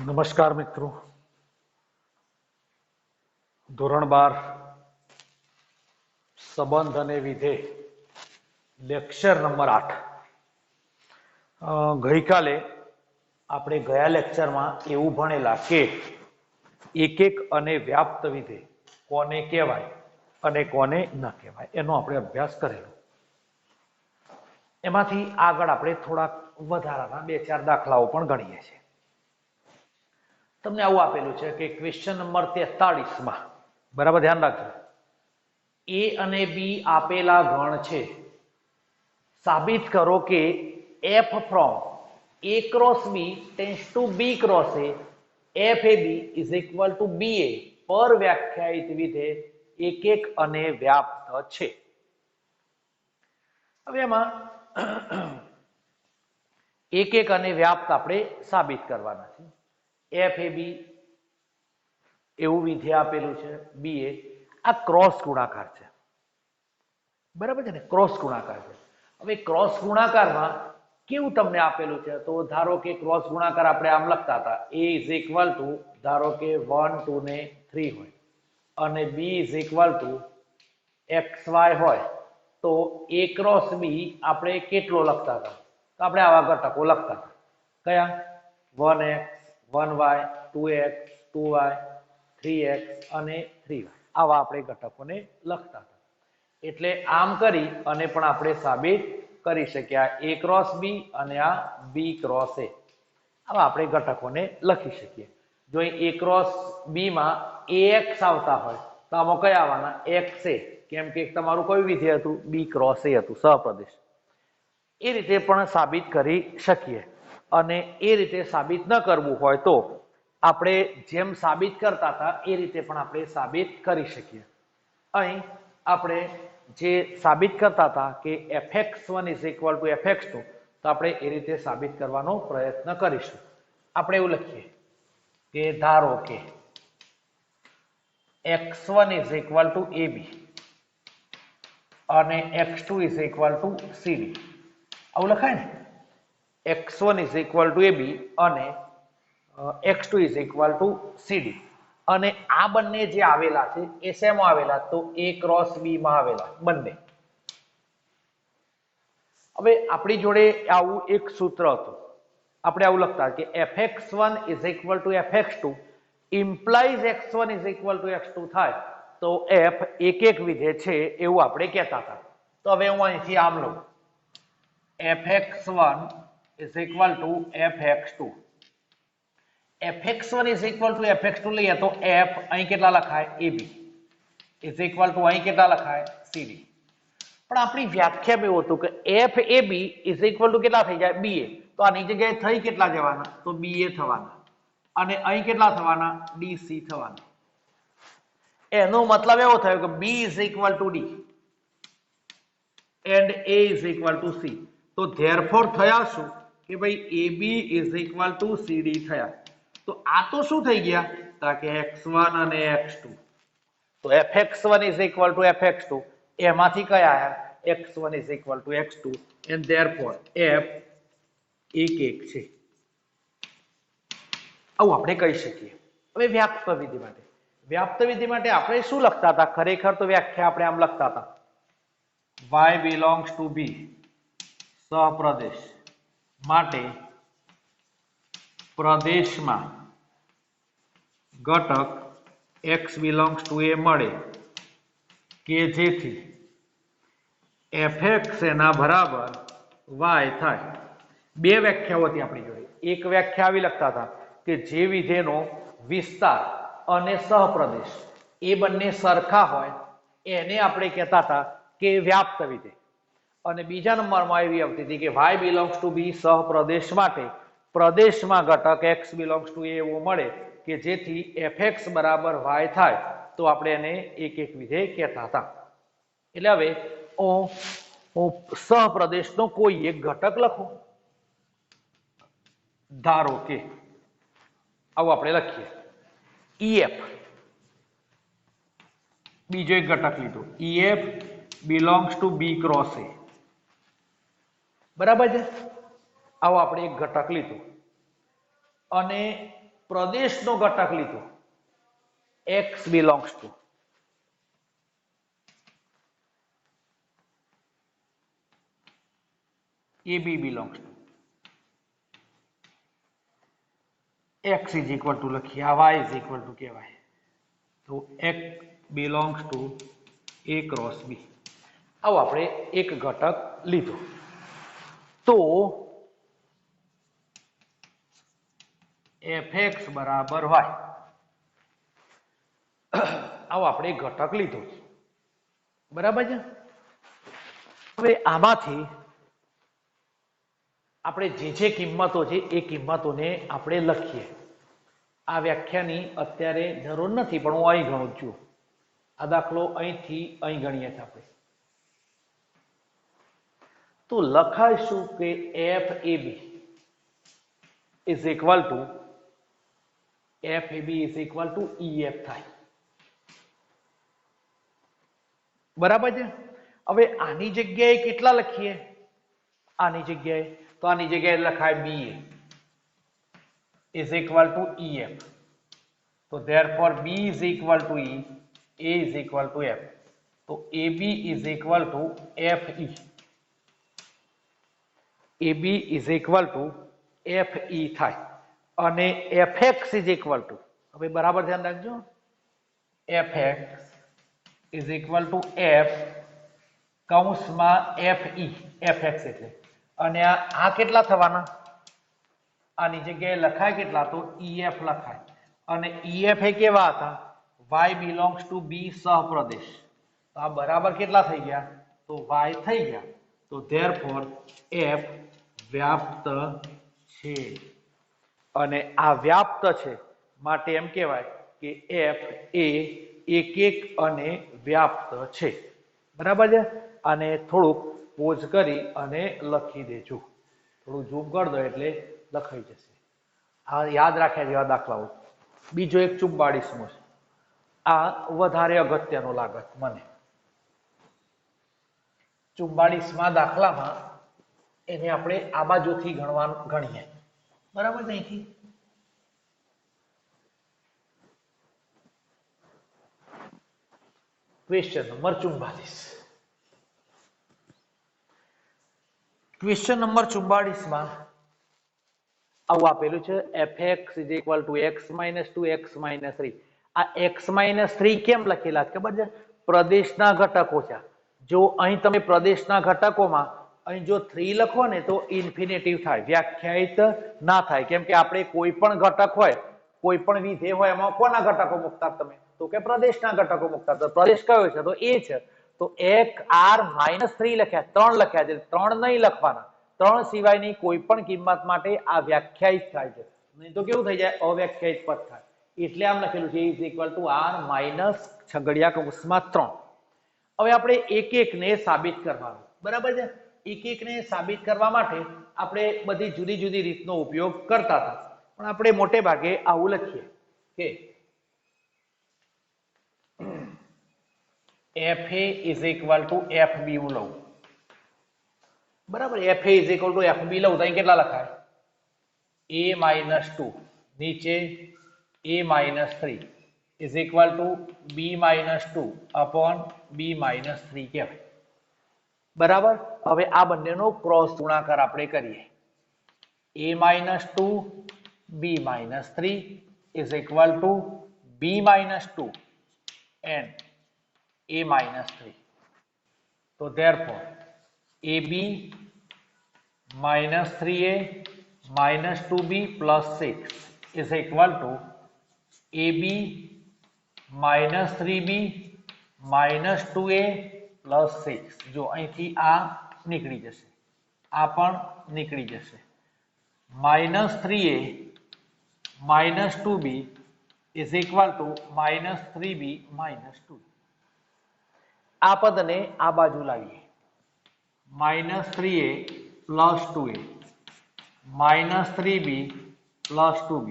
નમસ્કાર મિત્રો. ધોરણ 12 સંબંધ અને વિધેય લેક્ચર નંબર 8. ગઈકાલે આપણે ગયા લેક્ચરમાં એવું ભણેલા કે એકક અને વ્યાપ્ત વિધેય કોને કહેવાય અને કોને ન કહેવાય એનો આપણે અભ્યાસ કરેલો. એમાંથી આગળ આપણે થોડાક વધારાના 2-4 દાખલાઓ પણ ગણીએ છીએ. તમને આવું આપેલું છે કે ક્વેશ્ચન નંબર 43 માં બરાબર ધ્યાન રાખજો. એ અને બી આપેલા ગણ છે. સાબિત કરો કે f from a cross b tends to b cross a, f a b is equal to b a પર વ્યાખ્યાયિત વિધેય એકક અને વ્યાપ્ત છે. હવે એમાં એકક અને વ્યાપ્ત આપણે સાબિત કરવાના છે. f a b એવું વિધેય આપેલું છે. બી એ આ ક્રોસ ગુણાકાર છે, બરાબર છે ને? ક્રોસ ગુણાકાર છે. હવે ક્રોસ ગુણાકારમાં કેવું તમને આપેલું છે? તો ધારો કે ક્રોસ ગુણાકાર આપણે આમ લખતા હતા, a ઇઝ ઇક્વલ ટુ ધારો કે 1 2 ને 3 હોય અને b is equal to xy હોય, તો a ક્રોસ b આપણે કેટલો લખતા હતા? તો આપણે આવા ઘટકો લખતા હતા. કયા? 1x 1y 2x 2y 3x અને 3y આવા આપણે ઘટકોને લખતા હતા. એટલે આમ કરી અને પણ આપણે સાબિત કરી શક્યા a ક્રોસ b અને આ b ક્રોસ a. આવા આપણે ઘટકોને લખી શકીએ. જો a ક્રોસ b માં ax આવતા હોય તો આમાં કયા આવવાના? xa, કેમ કે તમારું કયું વિધેય હતું? b ક્રોસ a હતું, સહપ્રદેશ. એ રીતે પણ સાબિત કરી શકીએ. અને એ રીતે સાબિત ન કરવું હોય તો આપણે જેમ સાબિત કરતા હતા એ રીતે પણ આપણે સાબિત કરી શકીએ. અહીં આપણે જે સાબિત કરતા હતા કે fx1 is equal to fx2, તો આપણે એ રીતે સાબિત કરવાનો પ્રયત્ન કરીશું. આપણે એવું લખીએ કે ધારો કે x1 is equal to ab અને x2 is equal to cd. આવું લખાય ને? x1 is equal to ab અને x2 is equal to cd. અને આ બંને જે આવેલા છે એ શેમાં આવેલા? તો a ક્રોસ b માં આવેલા બંને. હવે આપણી જોડે આવું એક સૂત્ર હતું. આપણે આવું લખતા કે fx1 is equal to fx2 implies x1 is equal to x2 થાય તો f એકક વિધેય છે એવું આપણે કહેતા હતા. તો હવે હું અહીંથી આમ લઉં, fx1 is equal to fx2. fx1 is equal to fx2 લઈએ તો f અહીં કેટલા લખાય? ab ઇઝ ઇક્વલ ટુ અહીં કેટલા લખાય? cd. પણ આપણી વ્યાખ્યા એવું હતું કે f ab is equal to કેટલા થઈ જાય? ba. તો આની જગ્યાએ થઈ કેટલા જવાના? તો ba થવાના. અને અહીં કેટલા થવાના? dc થવાના. એનો મતલબ એવો થયો કે b is equal to d and a is equal to c. તો ધેરફોર થયા શું? કે ભાઈ ab is equal to cd થયા. તો આ તો શું થઈ ગયા? તો કે x1 અને x2. તો fx1 is equal to fx2 એમાંથી કયા આયા? x1 is equal to x2 and therefore f એકક છે. આવું આપણે કહી શકીએ. હવે વ્યાપ્ત વિધિ માટે આપણે શું લખતા હતા? ખરેખર તો વ્યાખ્યા આપણે આમ લખતા હતા, y belongs to b સહપ્રદેશ માટે પ્રદેશમાં ઘટક x belongs to a મળે કે જેથી fx એના બરાબર y થાય. બે વ્યાખ્યાઓ હતી આપણી જોડે. એક વ્યાખ્યા આવી લખતા હતા કે જે વિધેયનો વિસ્તાર અને સહપ્રદેશ એ બંને સરખા હોય એને આપણે કહેતા હતા કે વ્યાપ્ત વિધેય. અને બીજા નંબરમાં એવી આવતી હતી કે y belongs to b સહપ્રદેશ માટે પ્રદેશમાં ઘટક x belongs to a એવું મળે કે જેથી fx બરાબર y થાય તો આપણે એને એકક વિધેય કહેતા હતા. એટલે હવે સહપ્રદેશનો કોઈ એક ઘટક લખો. ધારો કે આવું આપણે લખીએ ef, બીજો એક ઘટક લીધો ef belongs to b cross a. બરાબર છે? આવો આપણે એક ઘટક લીધું અને પ્રદેશનો ઘટક લીધો, x belongs to AB belongs to x is equal to લખીએ, આ y is equal to કહેવાય. તો x belongs to A cross B. આવો આપણે એક ઘટક લીધો. તો fx બરાબર y. આવો આપણે ઘટક લીધો, બરાબર છે. હવે આમાંથી આપણે જે કિંમતો છે એ કિંમતોને આપણે લખીએ. આ વ્યાખ્યાની અત્યારે જરૂર નથી, પણ હું અહીં ગણું છું. આ દાખલો અહીંથી અહીં ગણીએ છીએ આપણે. તો લખાઈશું કે FAB is equal to EF થાય, બરાબર છે. હવે આની જગ્યાએ કેટલા લખીએ? આની જગ્યાએ તો આની જગ્યાએ લખાય BA is equal to EF. તો therefore B is equal to E, A is equal to F. તો AB is equal to FE. AB is equal to FE થાય. અને FX is equal to, હવે બરાબર ધ્યાન રાખજો, FX is equal to F કૌંસમાં FE, FX એટલે. અને આ કેટલા થવાના? આની જગ્યાએ લખાય કેટલા? તો EF લખાય. અને EF એ કેવા હતા? Y belongs to B સહપ્રદેશ. તો આ બરાબર કેટલા થઈ ગયા? તો Y થઈ ગયા. તો therefore F વ્યાપ્ત છે. અને આ વ્યાપ્ત છે માટે એમ કહેવાય કે F એ એક અને વ્યાપ્ત છે, બરાબર છે. અને થોડુંક પોઝ કરી અને લખી દેજો, થોડું ઝૂમ કરી દો એટલે લખાઈ જશે. આ યાદ રાખ્યા જેવા દાખલાઓ. બીજો એક 44મો છે. આ વધારે અગત્યનો લાગત મને. 44મા દાખલામાં એને આપણે આ બાજુથી ગણીએ, બરાબર છે. અહીંથી ક્વેશ્ચન નંબર 44. ક્વેશ્ચન નંબર 44માં આવું આપેલું છે, fx is equal to x minus 2 x minus 3. આ x minus 3 કેમ લખેલા ખબર છે? પ્રદેશના ઘટકો છે. જો અહીં તમે પ્રદેશના ઘટકોમાં અહીં જો 3 લખો ને તો ઇન્ફિનેટિવ થાય, વ્યાખ્યાયિત ના થાય. કેમ કે આપણે કોઈ પણ ઘટક હોય, કોઈ પણ વિધેય હોય, એમાં કોના ઘટકો મૂકતા તમે? તો કે પ્રદેશના ઘટકો મૂકતા. તો પ્રદેશ કયો છે? તો એ છે. તો x r minus 3 લખ્યા, 3 લખ્યા છે, 3 નહીં લખવાના. 3 સિવાયની કોઈ પણ કિંમત માટે આ વ્યાખ્યાયિત થાય છે, નહીં તો કેવું થઈ જાય? અવ્યાખ્યાયિત પદ થાય. એટલે આમ લખેલું છે is equal to r minus છગડિયા કૌંસમાં 3. હવે આપણે એક એકને સાબિત કરવાનું, બરાબર છે. એક એકને સાબિત કરવા માટે આપણે બધી જુદી જુદી રીતનો ઉપયોગ કરતા હતા, પણ આપણે મોટે ભાગે આવું લખીએ કે FA is equal to FB હું લઉં, બરાબર. FA is equal to FB લઉં તો અહીં કેટલા લખાય? A minus 2 નીચે A minus 3 is equal to B minus 2 upon B minus 3 કહેવાય, બરાબર. હવે આ બંનેનો ક્રોસ ગુણાકાર આપણે કરીએ. A minus 2 B minus 3 is equal to B minus 2 and A minus 3. So therefore AB minus 3A minus 2B plus 6 is equal to AB minus 3B minus 2A plus 6. જો અહીંથી આ નીકળી જશે, આ પણ નીકળી જશે. minus 3A minus 2B is equal to minus 3B minus 2. આ પદને આ બાજુ લાવીએ. minus 3A plus 2A minus 3B plus 2B.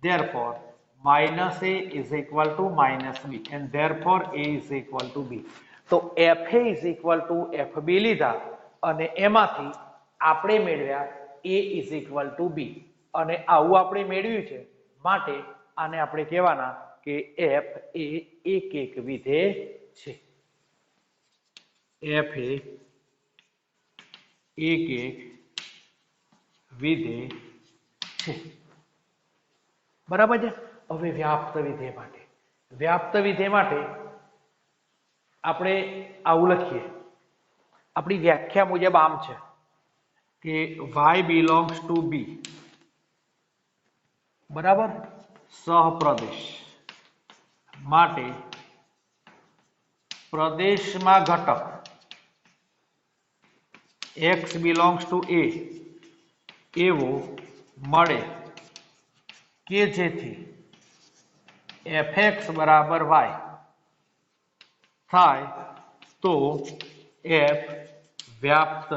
Therefore minus A is equal to minus B and therefore A is equal to B. તો FA is equal to FB લીધા અને એમાંથી આપણે મેળવ્યા A is equal to B. અને આવું આપણે મેળવ્યું છે માટે આને આપણે કહેવાના કે f એ એક એક વિધેય છે. f એ એક એક વિધેય છે. બરાબર છે. હવે વ્યાપ્ત વિધેય માટે આપણે આવું લખીએ. આપણી વ્યાખ્યા મુજબ આમ છે કે y belongs to b, બરાબર, સહપ્રદેશ માટે પ્રદેશમાં ઘટક x belongs to a એવો મળે કે જેથી fx બરાબર y થાય તો f વ્યાપ્ત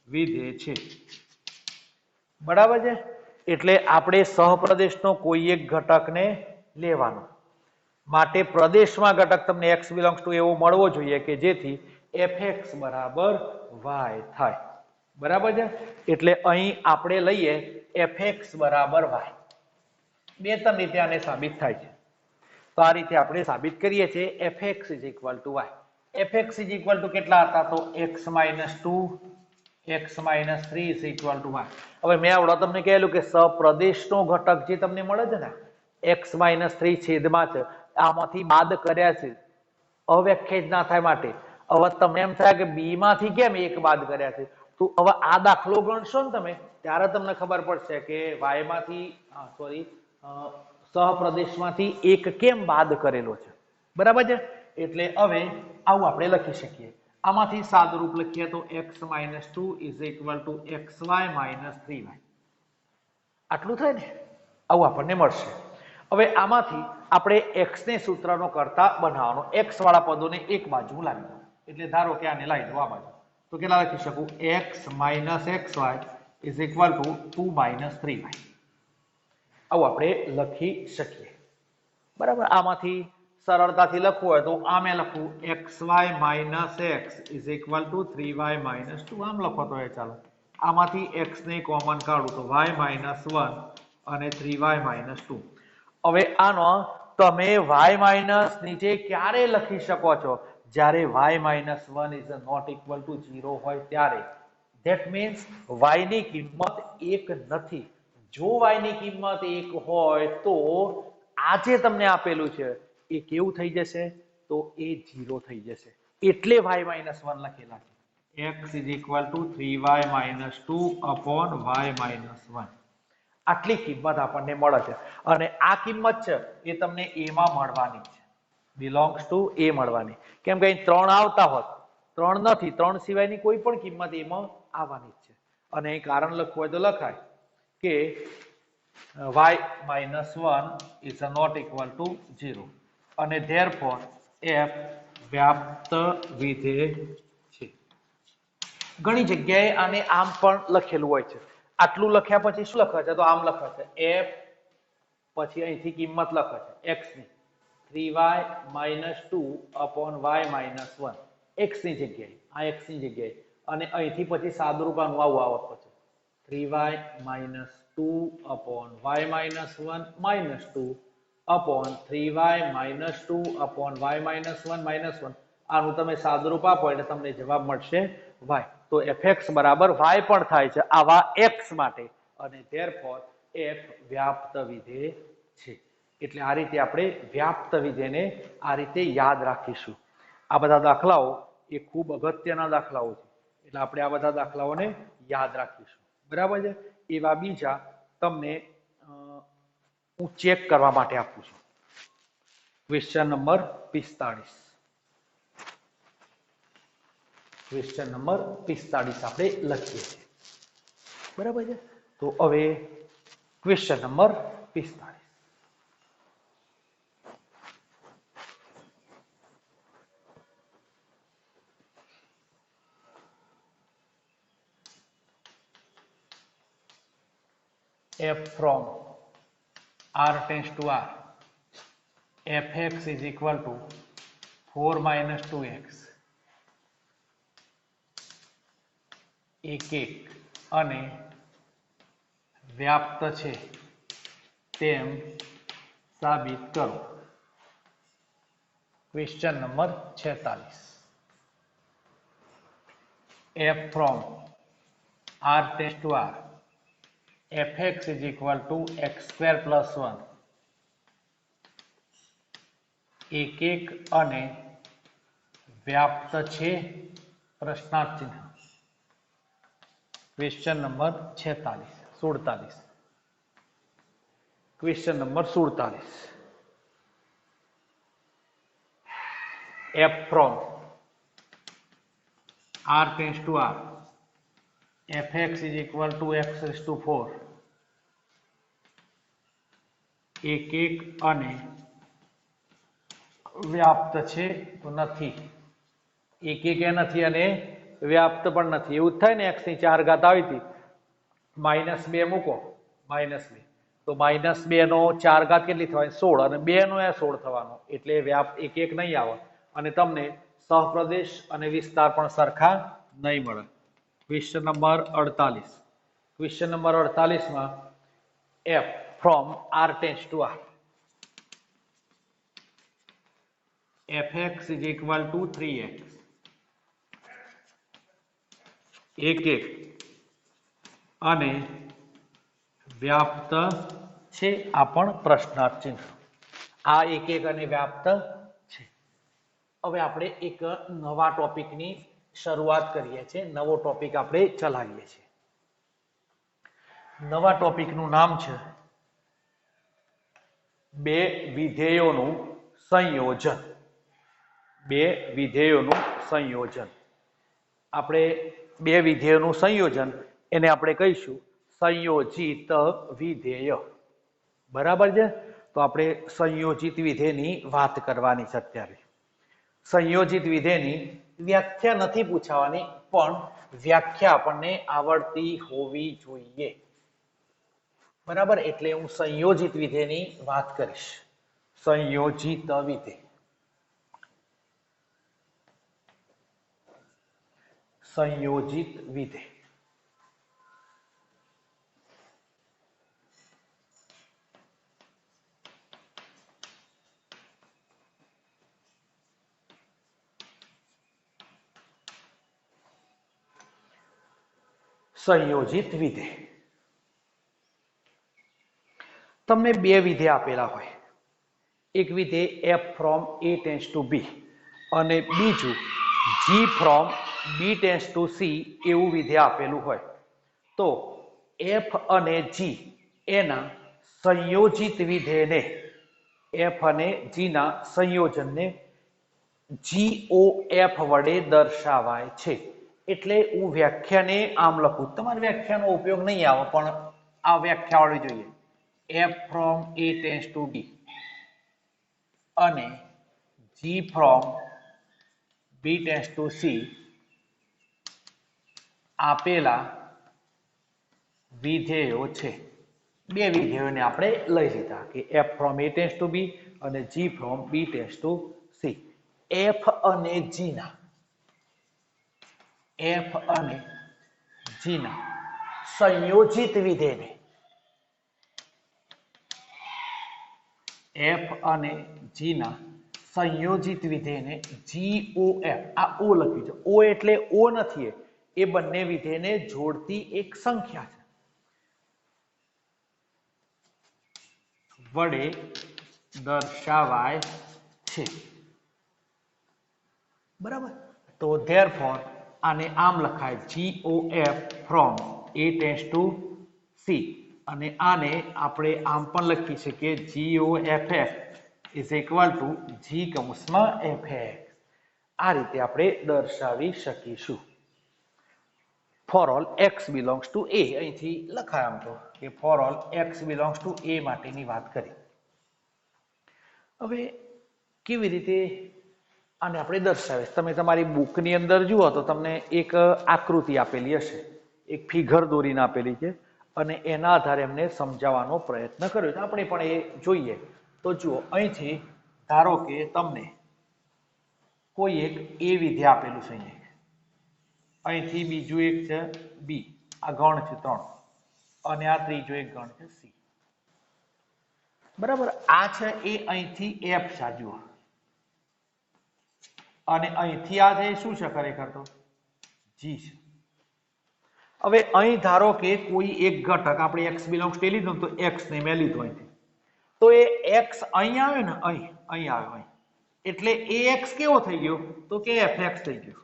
વિધેય છે. બરાબર છે. એટલે આપણે સહપ્રદેશનો કોઈ એક ઘટકને લેવાનો, માટે પ્રદેશમાં ઘટક તમને x belongs to એવો મળવો જોઈએ કે જેથી fx બરાબર y થાય. બરાબર છે. એટલે અહીં આપણે લઈએ fx બરાબર y. બે ત્રણ રીતે આને સાબિત થાય છે. તો આ રીતે આપણે સાબિત કરીએ છીએ fx is equal to y. fx is equal to કેટલા હતા? તો x minus 2 x minus 3 is equal to y. હવે મેં આવડો તમને કહેલું કે સપ્રદેશનો ઘટક જે તમને મળે છે ને x minus 3 છેદમાં છે, આમાંથી બાદ કર્યા છે, અવ્યાખ્યાયિત ના થાય માટે. હવે તમને એમ થાય કે b માંથી કેમ એક બાદ કર્યા છે, તો હવે આ દાખલો ગણશો ને તમે ત્યારે તમને ખબર પડશે કે y માંથી સહપ્રદેશમાંથી એક કેમ બાદ કરેલો છે. બરાબર છે. એટલે હવે આવું આપણે લખી શકીએ. આમાંથી સાદુરૂપ લખીએ તો x minus 2 is equal to xy minus 3y. આટલું થાય ને, આવું આપણને મળશે. હવે આમાંથી આપણે x ને સૂત્રનો કરતા બનાવવાનો, x વાળા પદોને એક બાજુ લાવી દો. એટલે ધારો કે આને લાવી દો આ બાજુ, તો કેટલા લખી શકું? x minus xy is equal to 2 minus 3y. આવું આપણે લખી શકીએ. બરાબર. આમાંથી સરળતાથી લખવું હોય તો આમે લખું xy minus x is equal to 3y minus 2. આમ લખો તો ચાલો. આમાંથી x ને કોમન કાઢું તો y minus 1 અને 3y minus 2. હવે આનો તમે y minus નીચે ક્યારે લખી શકો છો? જ્યારે y minus 1 is not equal to 0 હોય ત્યારે. That means y ની કિંમત 1 નથી. જો y ની કિંમત 1 હોય તો આ જે તમને આપેલું છે એ કેવું થઈ જશે? તો એ 0 થઈ જશે. એટલે y minus 1 લખેલા છે. x is equal to 3y minus 2 upon y minus 1. આટલી કિંમત આપણને મળે છે. અને આ કિંમત છે એ તમને a માં મળવાની છે. belongs to a મળવાની. કેમ કે અહીં 3 આવતા હોત, 3 નથી, 3 સિવાયની કોઈ પણ કિંમત એમાં આવવાની છે. અને અહીં કારણ લખવું હોય તો લખાય કે y minus 1 is not equal to 0 અને therefore f વ્યાપ્ત વિધેય છે. ઘણી જગ્યાએ આને આમ પણ લખેલું હોય છે. આટલું લખ્યા પછી શું લખે છે? તો આમ લખે છે f, પછી અહીંથી કિંમત લખે છે x ની 3y minus 2 upon y minus 1. x ની જગ્યાએ, આ x ની જગ્યાએ, અને અહીંથી પછી સાદુરૂપ આનું આવું આવત પછી 3y minus 2 upon y minus 1 minus 2 upon 3y minus 2 upon y minus 1 minus 1. આનું તમે સાદુરૂપ આપો એટલે તમને જવાબ મળશે y. તો fx બરાબર y પણ થાય છે આવા x માટે, અને therefore f વ્યાપ્ત વિધેય છે. એટલે આ રીતે આપણે વ્યાપ્ત વિધેયને આ રીતે યાદ રાખીશું. આ બધા દાખલાઓ એ ખૂબ અગત્યના દાખલાઓ છે. એટલે આપણે આ બધા દાખલાઓને યાદ રાખીશું. બરાબર છે. એવા બીજા તમને હું ચેક કરવા માટે આપું છું. Question number 45. ક્વેશ્ચન નંબર 45 આપણે લખીએ છીએ. બરાબર છે. તો હવે question number 45. f from r tends to r, fx is equal to 4 minus 2x એક એક અને વ્યાપ્ત છે તેમ સાબિત કરો. Question number 46. f from r tends to r fx is equal to x square plus 1 એક એક અને વ્યાપ્ત છે પ્રશ્નાર્થ ચિહ્ન. Question number 47. Question number 47. f from r tends to r fx is equal to x raised to 4 એક એક અને વ્યાપ્ત છે તો નથી. એક એક એ નથી અને વ્યાપ્ત પણ નથી. એવું થાય ને x ની 4 ઘાત આવી હતી, -2 મૂકો, -2 તો -2 નો 4 ઘાત કેટલી થવાની? 16 અને 2 નો 16 થવાનો, એટલે વ્યાપ્ત એક એક નહીં આવે અને તમને સહપ્રદેશ અને વિસ્તાર પણ સરખા નહીં મળે. Question number 48. ક્વેશ્ચન નંબર 48 માં f from r tends to r fx is equal to 3x એક એક અને વ્યાપ્ત છે. આ પણ પ્રશ્નાર્થ ચિહ્ન. આ એક એક અને વ્યાપ્ત છે. હવે આપણે એક નવા ટોપિકની શરૂઆત કરીએ છીએ. નવો ટોપિક આપણે ચલાવીએ છીએ. નવા ટોપિકનું નામ છે બે વિધેયોનું સંયોજન. બે વિધેયોનું સંયોજન. આપણે બે વિધેયોનું સંયોજન એને આપણે કહીશું સંયોજિત વિધેય. બરાબર છે? તો આપણે સંયોજિત વિધેયની વાત કરવાની છે અત્યારે. સંયોજિત વિધેયની વ્યાખ્યા નથી પૂછાવાની, પણ વ્યાખ્યા આપણને આવડતી હોવી જોઈએ. બરાબર? એટલે હું સંયોજિત વિધેયની વાત કરીશ. સંયોજિત વિધેય. સંયોજિત વિધેય. સંયોજિત વિધેય. તમને બે વિધેય આપેલા હોય. એક વિધેય f from a tends to b અને બીજું g from b tends to c એવું વિધેય આપેલું હોય. તો f અને g એના સંયોજિત વિધેયને, f અને g ના સંયોજનને GOF વડે દર્શાવાય છે. એટલે હું વ્યાખ્યાને આમ લખું. તમારે વ્યાખ્યાનો ઉપયોગ નહીં આવે, પણ આ વ્યાખ્યા આવડવી જોઈએ. f from a tends to b અને g from b tends to c આપેલા વિધેયો છે. બે વિધેયોને આપણે લઈ લીધા કે f from a tends to b અને g from b tends to c. f અને g ના સંયોજિત વિધેયને, f અને g ના સંયોજિત વિધેયને GOF, આ ઓ લખ્યું છે. ઓ એટલે ઓ નથી, એ બંને વિધેયને જોડતી એક સંખ્યા છે, વડે દર્શાવાય છે. બરાબર? તો therefore આને આમ લખાય GOF from a tends to c અને આને આપણે આમ પણ લખી શકીએ GOFF is equal to g કૌંસમાં fx. આ રીતે આપણે દર્શાવી શકીશું. for all x belongs to a અહીંથી લખાય આમ તો કે for all x belongs to a માટેની વાત કરી. હવે કેવી રીતે આને આપણે દર્શાવીએ? તમે તમારી બુકની અંદર જુઓ તો તમને એક આકૃતિ આપેલી હશે, એક ફિગર દોરીને આપેલી છે અને એના આધારે એમને સમજાવવાનો પ્રયત્ન કર્યો છે. આપણે પણ એ જોઈએ. તો જુઓ, અહીંથી ધારો કે તમને કોઈ એક એ વિધેય આપેલું છે, અહીંથી બીજું એક છે બી, આ ગણ છે 3 અને આ ત્રીજો એક ગણ છે સી. બરાબર, આ છે એ અહીંથી એફ છે, જુઓ, અને અહીંથી આ છે શું છે ખરેખર તો જી છે. હવે અહીં ધારો કે કોઈ એક ઘટક આપણે x બિલોંગ્સ ટુ લીધો તો x ને મેં લીધો અહીંથી, તો એ x અહીં આવે ને, અહીં આવે અહીં, એટલે ax કેવો થઈ ગયો તો કે fx થઈ ગયો.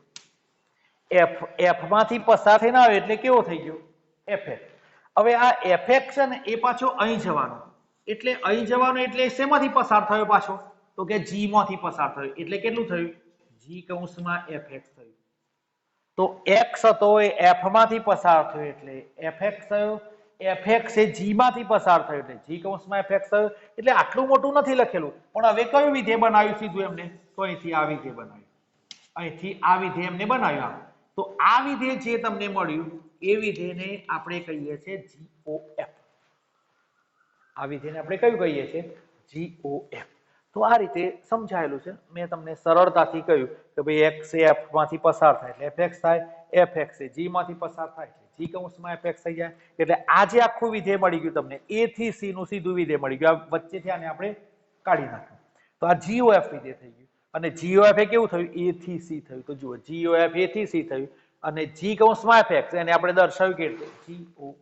f માંથી પસાર થઈને આવે એટલે કેવો થઈ ગયો fx. હવે આ fx છે ને એ પાછો અહીં જવાનો, એટલે અહીં જવાનો એટલે શેમાંથી પસાર થયો પાછો તો કે g માંથી પસાર થયો, એટલે કેટલું થયું g કૌંસમાં fx થયું. તો x હતો એ f માંથી પસાર થયો એટલે fx થયો, fx એ g માંથી પસાર થયો એટલે g કૌંસમાં fx થયો. એટલે આટલું મોટું નથી લખેલું, પણ હવે કયું વિધેય બનાવ્યું સીધું એમને તો અહીંથી આ વિધેય બનાવ્યું, અહીંથી આ વિધેય એમને બનાવ્યું. તો આ વિધેય જે તમને મળ્યું એ વિધેયને આપણે કહીએ છીએ GOF. આ વિધેયને આપણે કયું કહીએ છીએ GOF. તો આ રીતે સમજાયેલું છે. મેં તમને સરળતાથી કહ્યું કે ભાઈ x એ f માંથી પસાર થાય એટલે fx થાય, fx એ g માંથી પસાર થાય એટલે g કૌંસમાં fx થઈ જાય. એટલે આ જે આખું વિધેય મળી ગયું તમને a થી c નું સીધું વિધેય મળી ગયું, આ વચ્ચેથી આને આપણે કાઢી નાખ્યું તો આ GOF વિધેય થઈ ગયું. અને GOF એ કેવું થયું a થી c થયું. તો જુઓ GOF a થી c થયું અને g કૌંસમાં fx એને આપણે દર્શાવ્યું કે GOF.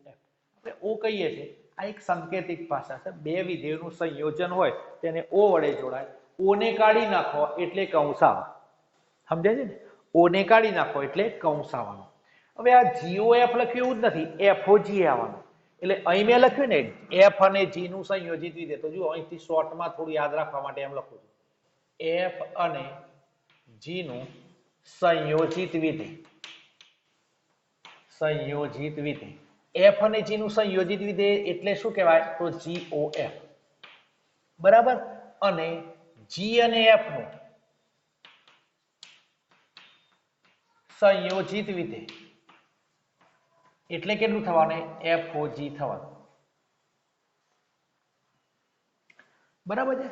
આપણે o કહીએ છીએ, આ એક સંકેતિક ભાષા છે. બે વિધેયોનું સંયોજન હોય તેને o વડે જોડાય, o ને કાઢી નાખો એટલે કૌંસ આવે, સમજાય છે ને, o ને કાઢી નાખો એટલે કૌંસ આવવાનો. હવે આ GOF લખ્યું એવું જ નથી, FOG આવવાનું. એટલે અહીં મેં લખ્યું ને f અને g નું સંયોજિત વિધેય, તો જુઓ અહીંથી શોર્ટમાં થોડું યાદ રાખવા માટે એમ લખું છું, f અને g નું સંયોજિત વિધેય. સંયોજિત વિધેય, f અને g નું સંયોજિત વિધેય એટલે શું કહેવાય તો GOF. બરાબર, અને g અને f નું સંયોજિત વિધેય એટલે કેટલું થવાનું FOG થવાનું. બરાબર છે,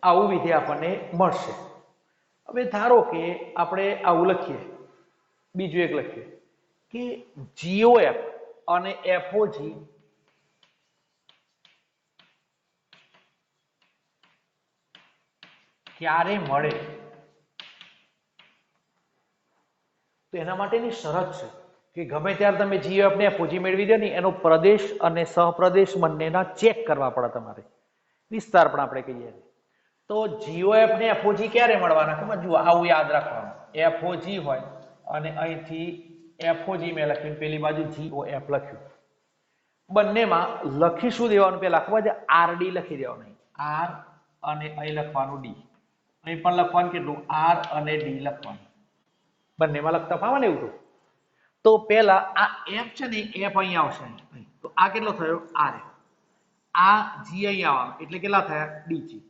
આવું વિધેય આપણને મળશે. હવે ધારો કે આપણે આવું લખીએ, બીજું એક લખીએ કે GOF અને FOG ક્યારે મળે, તો એના માટેની શરત છે કે ગમે ત્યારે તમે GOF ને FOG મેળવી દો ને એનો પ્રદેશ અને સહપ્રદેશ બંનેના ચેક કરવા પડે તમારે, વિસ્તાર પણ આપણે કહીએ. તો GOF ને FOG ક્યારે મળવાના ખબર, જુઓ આવું યાદ રાખવાનું, FOG હોય અને અહીંથી FOG મેં લખ્યું, પેલી બાજુ GOF લખ્યું, બંનેમાં લખી શું દેવાનું પેલા ખબર છે, RD લખી દેવાનું, R અને અહીં લખવાનું D, અહીં પણ લખવાનું કેટલું R અને D લખવાનું, બંનેમાં લખતા ફાવે ને એવું. તો પેલા આ f છે ને f અહીં આવશે, તો આ કેટલો થયો R, આ g અહીં આવવાનું એટલે કેટલા થયા DG.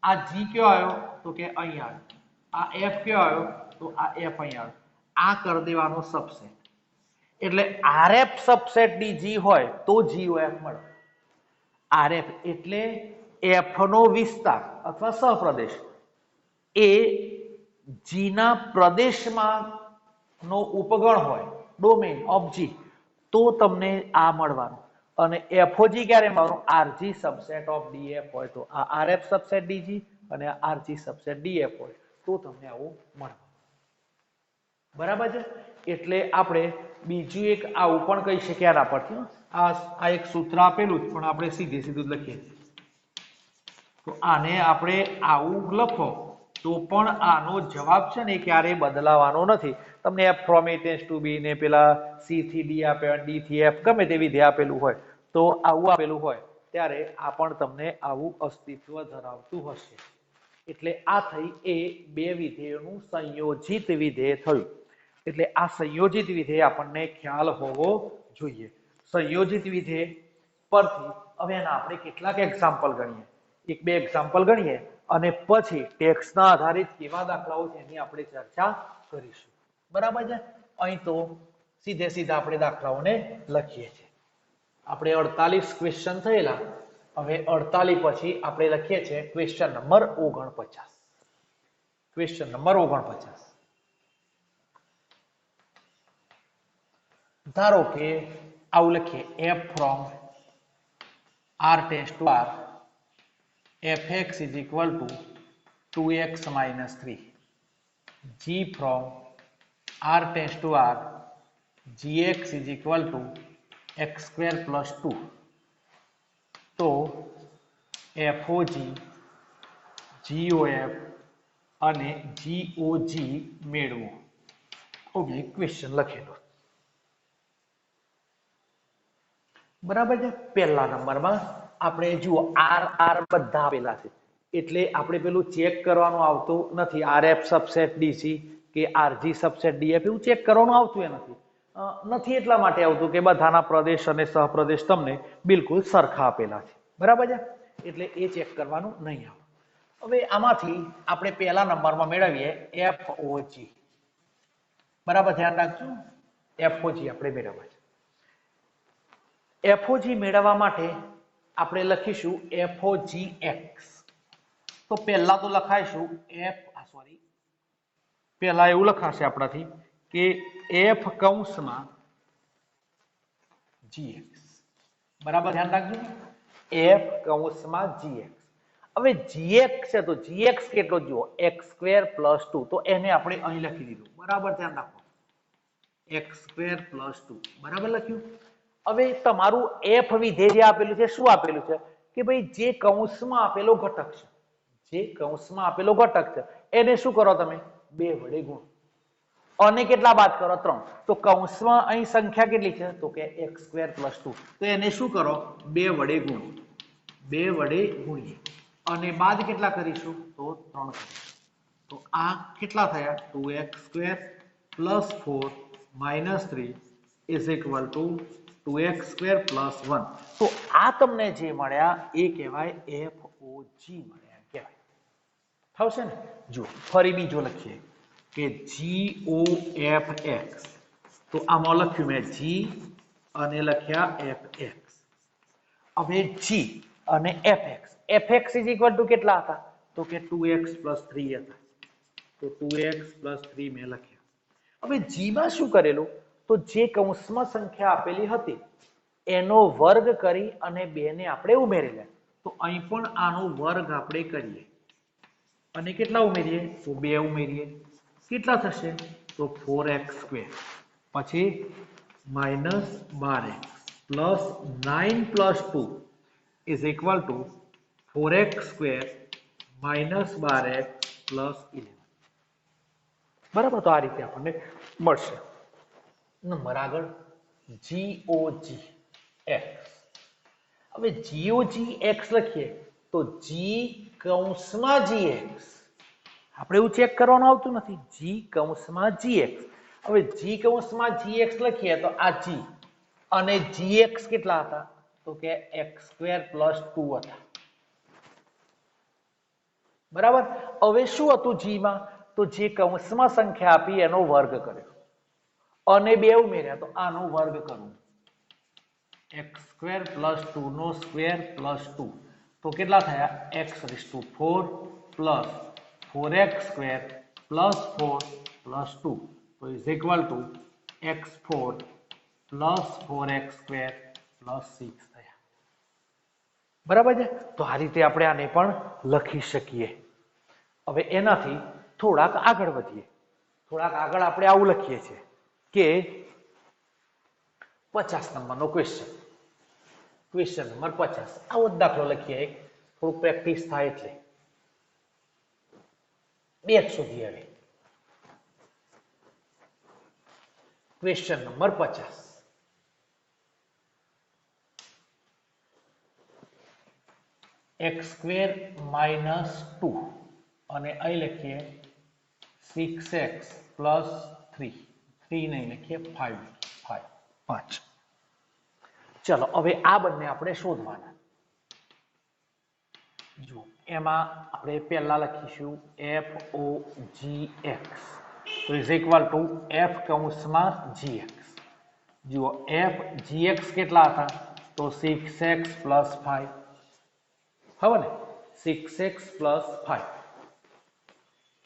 આ g કયો આવ્યો તો કે અહીં આવ્યો, આ f કયો આવ્યો તો આ f અહીં આવ્યો. આ કરી દેવાનો સબસેટ, એટલે RF સબસેટ DG હોય તો GOF મળે. RF એટલે f નો વિસ્તાર અથવા સહપ્રદેશ એ g ના પ્રદેશમાં નો ઉપગણ હોય, ડોમેઇન ઓફ g, તો તમને આ મળવાનું. અને FOG ક્યારે મળવાનું, RG સબસેટ ઓફ DF હોય તો, આ RF સબસેટ DG અને આ RG સબસેટ DF હોય તો તમને આવું મળવાનું. બરાબર છે, એટલે આપણે બીજું એક આવું પણ કહી શકીએ આના પરથી. આ એક સૂત્ર આપેલું જ પણ આપણે સીધે સીધું લખીએ. તો આને આપણે આવું લખો તો પણ આનો જવાબ છે ને ક્યારે બદલાવાનો નથી. તમને f from a tends to b ને પેલા c થી d આપેલા, d થી f ગમે તે વિધેય આપેલું હોય, તો આવું આપેલું હોય ત્યારે આ પણ તમને આવું અસ્તિત્વ ધરાવતું હશે. એટલે આ થઈ એ બે વિધેયોનું સંયોજિત વિધેય થયું. એટલે આ સંયોજિત વિધેય આપણને ખ્યાલ હોવો જોઈએ. સંયોજિત વિધેય પરથી હવે એના આપણે કેટલાક એક્ઝામ્પલ ગણીએ, એક બે એક્ઝામ્પલ ગણીએ અને પછી ટેક્સ્ટના આધારિત કેવા દાખલાઓ છે એની આપણે ચર્ચા કરીશું. બરાબર છે, અહીં તો સીધે સીધા આપણે દાખલાઓને લખીએ છીએ. આપણે 48 ક્વેશ્ચન થયેલા, હવે 48 પછી આપણે લખીએ છીએ ક્વેશ્ચન નંબર 49. ક્વેશ્ચન નંબર 49, ધારો કે આવું લખીએ f from r tends to r fx is equal to 2x minus 3. g from r tends to r, gx is equal to x square plus 2. તો FOG, GOF અને GOG મેળવો. Okay, question લખેલો બરાબર છે. પહેલા નંબરમાં આપણે જુઓ આર આર બધા આપેલા છે એટલે આપણે પેલું ચેક કરવાનું આવતું નથી. RF સબસેટ DC કે RG સબસેટ DF એવું ચેક કરવાનું આવતું નથી એટલા માટે આવતું કે બધાના પ્રદેશ અને સહપ્રદેશ તમને બિલકુલ સરખા આપેલા છે. બરાબર છે, એટલે એ ચેક કરવાનું નહીં આવે. હવે આમાંથી આપણે પહેલા નંબરમાં મેળવીએ FOG. બરાબર, ધ્યાન રાખજો, FOG આપણે મેળવવા છે. FOG મેળવવા માટે આપણે લખીશું FOGX. તો પહેલા તો લખાઈશું પહેલા એવું લખાશે આપણાથી કે F કૌંસમાં GX. બરાબર, ધ્યાન રાખજો, F કૌંસમાં GX. હવે GX છે તો GX કેટલો જુઓ x સ્ક્વેર પ્લસ 2. તો એને આપણે અહીં લખી દીધું. બરાબર, ધ્યાન રાખો, x સ્ક્વેર પ્લસ 2. બરાબર લખ્યું. હવે તમારું F વિધેય જે આપેલું છે શું આપેલું છે કે ભાઈ જે કૌંસમાં આપેલો ઘટક છે, જે કૌંસમાં આપેલો ઘટક છે એને શું કરો તમે 2 વડે ગુણો અને કેટલા બાદ કરો 3. તો કૌંસમાં અહીં સંખ્યા કેટલી છે તો કે x સ્ક્વેર પ્લસ 2. તો એને શું કરો 2 વડે ગુણો, 2 વડે ગુણીએ અને બાદ કેટલા કરીશું તો 3 કરીશું. તો આ કેટલા થયા 2x square plus 4 minus 3 is equal to 2x square plus 1. તો આ તમને જે મળ્યા એ કહેવાય FOG મળ્યા કહેવાય. થશે ને? જુઓ ફરી બીજો લખીએ કે GOFX. તો આમાં લખ્યું મેં G અને લખ્યા FX. હવે G અને FX. FX is equal to કેટલા હતા તો કે 2x પ્લસ 3 હતા. તો 2x પ્લસ 3 મેં લખ્યા. હવે G માં શું કરેલું તો જે કૌંસમાં સંખ્યા આપેલી હતી એનો વર્ગ કરી અને 2 ને આપણે ઉમેરી લે. તો અહીં પણ આનો વર્ગ આપણે કરીએ અને કેટલા ઉમેરીએ તો 2 ઉમેરીએ. કેટલા થશે તો 4x સ્ક્વેર પછી minus 12x plus 9 plus 2 is equal to 4x square minus 12x plus 11. બરાબર, તો આ રીતે આપણને મળશે. નંબર આગળ GOG X. હવે GOG X લખીએ તો G કૌંસમાં GX. આપણે એવું ચેક કરવાનું આવતું નથી. G કૌંસમાં GX. હવે G કૌંસમાં GX લખીએ તો આ G અને GX કેટલા હતા તો કે x સ્ક્વેર પ્લસ 2 હતા. બરાબર. હવે શું હતું G માં તો જે કૌંસમાં સંખ્યા આપી એનો વર્ગ કર્યો અને 2 ઉમેર્યા તો આનો વર્ગ કરવું. x સ્ક્વેર પ્લસ 2 નો સ્ક્વેર પ્લસ 2 તો કેટલા થયા x⁴ plus 4x square plus 4 plus 2 તો is equal to x4 plus 4x square plus 6 થયા. બરાબર છે. તો આ રીતે આપણે આને પણ લખી શકીએ. હવે એનાથી થોડાક આગળ વધીએ. થોડાક આગળ આપણે આવું લખીએ છીએ કે 50 નંબરનો ક્વેશ્ચન. Question number 50. આવો દાખલો લખીએ, થોડું પ્રેક્ટિસ થાય એટલે 2 સુધી. હવે question number 50. x square minus 2 અને અહીં લખીએ 6x પ્લસ 3. 3 નહીં લખીએ 5. ચલો હવે આ બંને આપણે શોધવાના. જો એમાં આપણે પહેલા લખીશું FOGX. તો ઇઝ ઇક્વલ ટુ F કૌંસમાં GX. જુઓ FGX કેટલા હતા તો 6x પ્લસ 5. હવે ને 6x પ્લસ 5.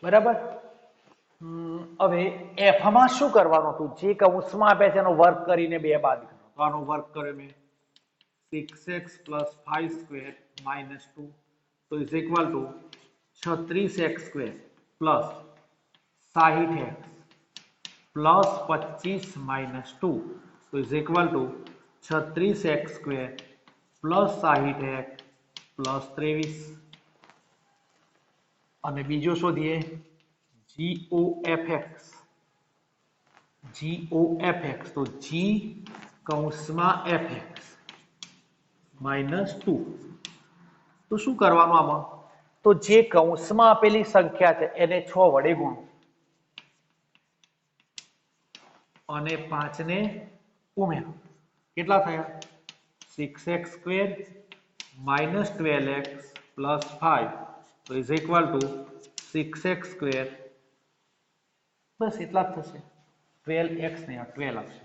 બરાબર. હવે F માં શું કરવાનું હતું જે કૌંસમાં આપે છે એનો વર્ગ કરીને 2 બાદ કરો. તો આનો વર્ગ કર્યો મેં 6x પ્લસ 5 સ્ક્વેર માઇનસ 2. તો is equal to 36x² plus 60x plus 25 - 2 તો is equal to 36x² plus 60x plus 23 અને બીજો શોધીએ GOFX તો G કૌંસમાં fx -2 તો શું કરવાનું આમાં તો જે કૌંસમાં આપેલી સંખ્યા છે એને 6 વડે ગુણો અને 5 ને ઉમેરો કેટલા થયા 6x² - 12x પ્લસ 5 તો ઇઝ ઇક્વલ ટુ 6x² બસ એટલા જ થશે 12x ને 12 આવશે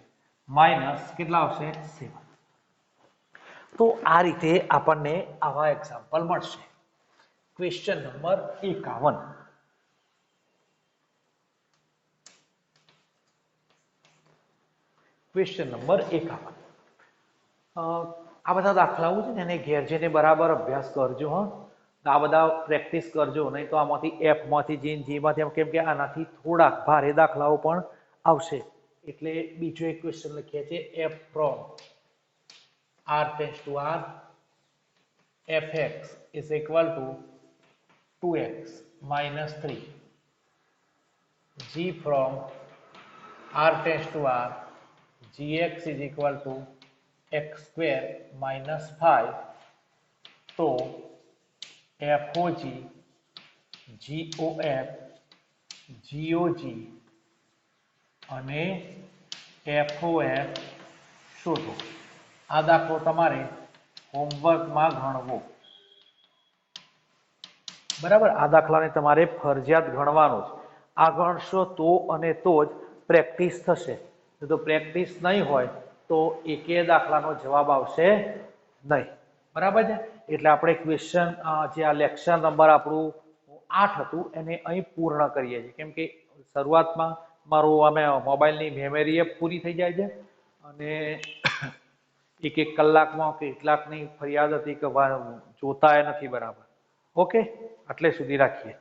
માઇનસ કેટલા આવશે 7 તો આ રીતે આપણને આવા એક્ઝામ્પલ મળશે ક્વેશ્ચન નંબર 51 ક્વેશ્ચન નંબર 51 આ બધા દાખલાઓ છે ને એને ઘેર જઈને બરાબર અભ્યાસ કરજો હા આ બધા પ્રેક્ટિસ કરજો નહીં તો આમાંથી f માંથી g માંથી કેમ કે આનાથી થોડા ભારે દાખલાઓ પણ આવશે એટલે બીજો એક ક્વેશ્ચન લખીએ છે f from r tends to r fx is equal to 2x minus 3 g from r tends to r gx is equal to x square minus 5 તો FOG, GOF, GOG અને FOF શોધો આ દાખલો તમારે હોમવર્કમાં ગણવો બરાબર આ દાખલાને તમારે ફરજિયાત ગણવાનો છે આ ગણશો તો અને તો જ પ્રેક્ટિસ થશે જો પ્રેક્ટિસ નહીં હોય તો એકે દાખલાનો જવાબ આવશે નહીં બરાબર છે એટલે આપણે ક્વેશ્ચન જે આ લેક્ચર નંબર આપણું 8 હતું એને અહીં પૂર્ણ કરીએ છીએ કેમ કે શરૂઆતમાં મારું અમે મોબાઈલની મેમરી પૂરી થઈ જાય છે અને એક કલાકમાં કેટલાકની ફરિયાદ હતી કે જોતા નથી બરાબર ઓકે આટલે સુધી રાખીએ